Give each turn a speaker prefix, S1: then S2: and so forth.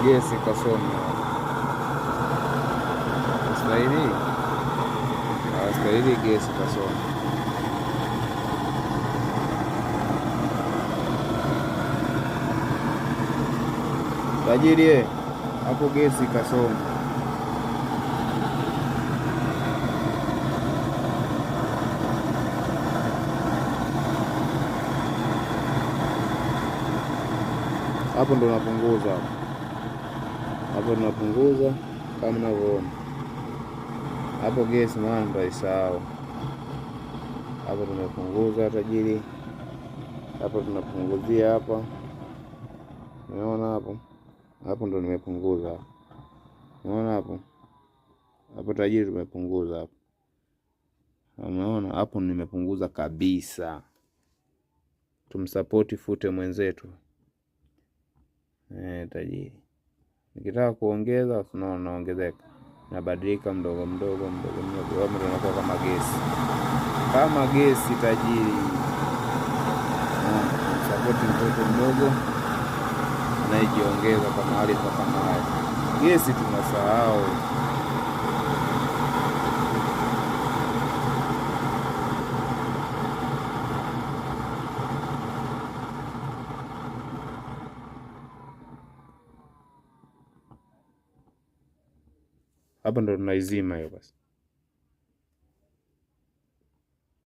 S1: gesi kasoma hastahili gesi kasoma. Tajiri hapo gesi kasoma. Hapo ndo napunguza hapo tunapunguza kama mnavyoona hapo gesi, maana nitaisahau. Hapo tumepunguza tajiri, hapo tunapunguzia hapa, unaona hapo ndo nimepunguza, unaona hapo tajiri tumepunguza hapo, unaona hapo nimepunguza kabisa. Tumsapoti Fute mwenzetu tajiri. Nikitaka kuongeza unaona naongezeka, nabadilika mdogo mdogo hapo tunakuwa kama gesi tajiri. Tumsapoti mtoto mdogo anayejiongeza kwa mahali pa kama haya. Gesi tunasahau. Hapa ndo tunaizima hiyo basi.